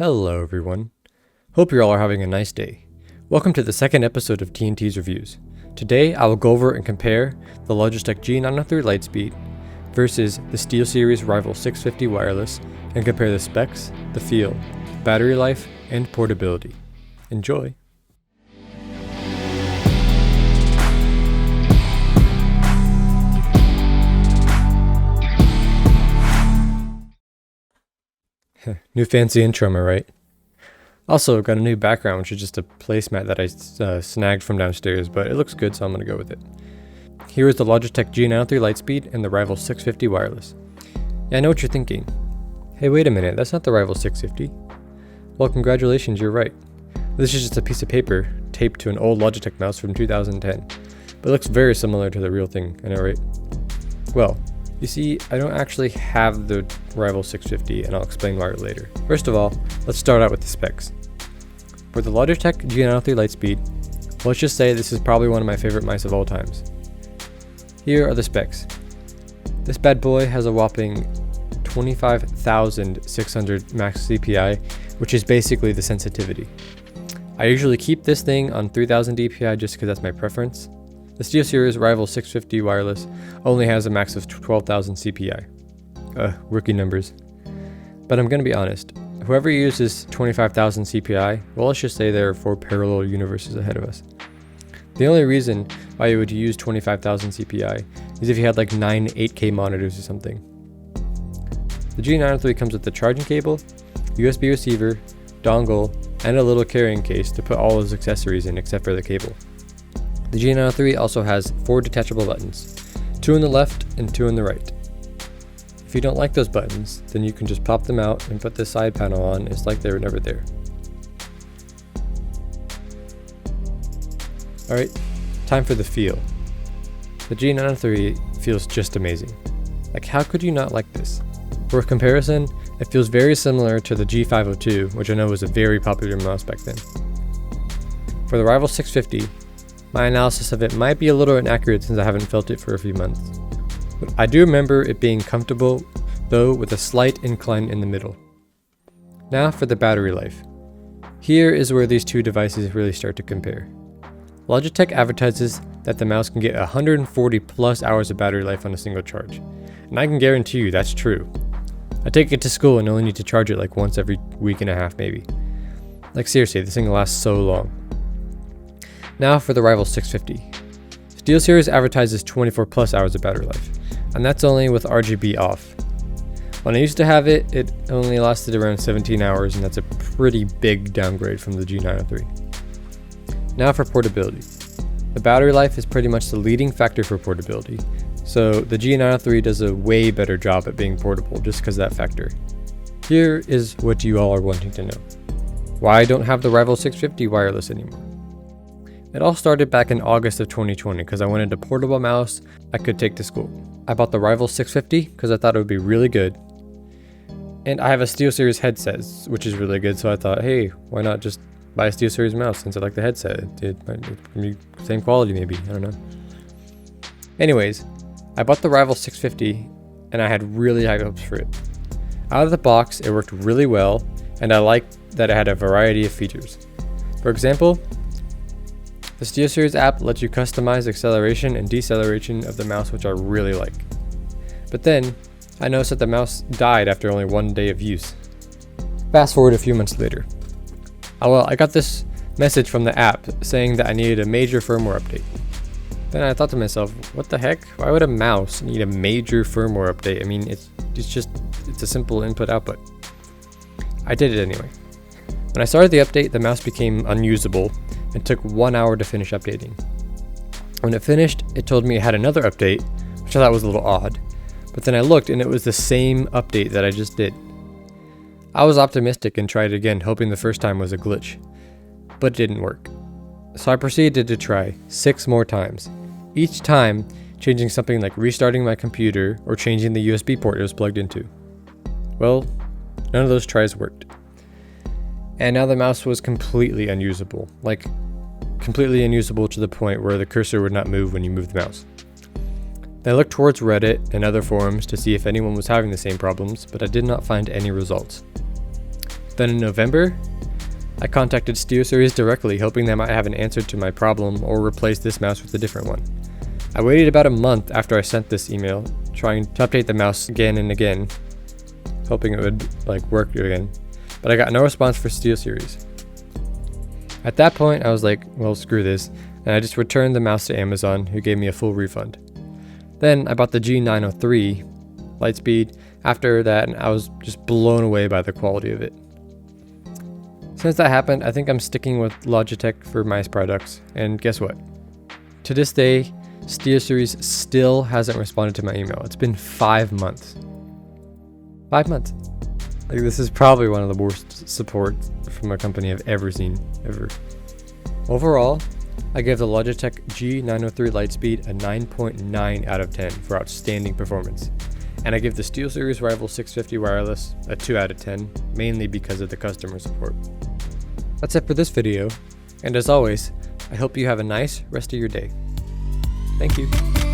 Hello everyone. Hope you all are having a nice day. Welcome to the second episode of TNT's Reviews. Today I will go over and compare the Logitech G903 Lightspeed versus the Steelseries Rival 650 wireless and compare the specs, the feel, battery life, and portability. Enjoy! New fancy intro, am I right? Also, got a new background, which is just a placemat that I snagged from downstairs, but it looks good, so I'm going to go with it. Here is the Logitech G903 Lightspeed and the Rival 650 wireless. Yeah, I know what you're thinking. Hey, wait a minute, that's not the Rival 650. Well, congratulations, you're right. This is just a piece of paper taped to an old Logitech mouse from 2010, but it looks very similar to the real thing, I know, right? Well, you see, I don't actually have the Rival 650, and I'll explain why later. First of all, let's start out with the specs. For the Logitech G903 Lightspeed, let's just say this is probably one of my favorite mice of all times. Here are the specs. This bad boy has a whopping 25,600 max CPI, which is basically the sensitivity. I usually keep this thing on 3000 DPI just because that's my preference. The Steelseries Rival 650 wireless only has a max of 12,000 CPI. Rookie numbers. But I'm gonna be honest, whoever uses 25,000 CPI, well, let's just say there are 4 parallel universes ahead of us. The only reason why you would use 25,000 CPI is if you had like 9 8K monitors or something. The G903 comes with the charging cable, USB receiver, dongle, and a little carrying case to put all those accessories in except for the cable. The G903 also has 4 detachable buttons, 2 on the left and 2 on the right. If you don't like those buttons, then you can just pop them out and put the side panel on. It's like they were never there. Alright, time for the feel. The G903 feels just amazing. Like, how could you not like this? For comparison, it feels very similar to the G502, which I know was a very popular mouse back then. For the Rival 650, my analysis of it might be a little inaccurate since I haven't felt it for a few months. But I do remember it being comfortable, though with a slight incline in the middle. Now for the battery life. Here is where these two devices really start to compare. Logitech advertises that the mouse can get 140 plus hours of battery life on a single charge. And I can guarantee you that's true. I take it to school and only need to charge it like once every week and a half maybe. Like seriously, this thing lasts so long. Now for the Rival 650. SteelSeries advertises 24 plus hours of battery life, and that's only with RGB off. When I used to have it, it only lasted around 17 hours, and that's a pretty big downgrade from the G903. Now for portability. The battery life is pretty much the leading factor for portability, so the G903 does a way better job at being portable just because of that factor. Here is what you all are wanting to know. Why I don't have the Rival 650 wireless anymore. It all started back in August of 2020 because I wanted a portable mouse I could take to school. I bought the Rival 650 because I thought it would be really good. And I have a SteelSeries headset, which is really good, so I thought, hey, why not just buy a SteelSeries mouse since I like the headset? It might be same quality maybe, I don't know. Anyways, I bought the Rival 650 and I had really high hopes for it. Out of the box, it worked really well, and I liked that it had a variety of features. For example, the SteelSeries app lets you customize acceleration and deceleration of the mouse, which I really like. But then, I noticed that the mouse died after only 1 day of use. Fast forward a few months later. I got this message from the app saying that I needed a major firmware update. Then I thought to myself, what the heck? Why would a mouse need a major firmware update? I mean, it's a simple input-output. I did it anyway. When I started the update, the mouse became unusable and took 1 hour to finish updating. When it finished, it told me it had another update, which I thought was a little odd, but then I looked and it was the same update that I just did. I was optimistic and tried again, hoping the first time was a glitch, but it didn't work. So I proceeded to try 6 more times, each time changing something like restarting my computer or changing the USB port it was plugged into. Well, none of those tries worked. And now the mouse was completely unusable, like completely unusable to the point where the cursor would not move when you moved the mouse. I looked towards Reddit and other forums to see if anyone was having the same problems, but I did not find any results. Then in November, I contacted Steelseries directly, hoping they might have an answer to my problem or replace this mouse with a different one. I waited about a month after I sent this email, trying to update the mouse again and again, hoping it would work again, but I got no response for Steelseries. At that point, I was like, well, screw this, and I just returned the mouse to Amazon, who gave me a full refund. Then I bought the G903 Lightspeed after that, and I was just blown away by the quality of it. Since that happened, I think I'm sticking with Logitech for mice products, and guess what? To this day, Steelseries still hasn't responded to my email. It's been 5 months. 5 months. This is probably one of the worst support from a company I've ever seen, ever. Overall, I give the Logitech G903 Lightspeed a 9.9 out of 10 for outstanding performance. And I give the Steelseries Rival 650 wireless a 2 out of 10, mainly because of the customer support. That's it for this video, and as always, I hope you have a nice rest of your day. Thank you.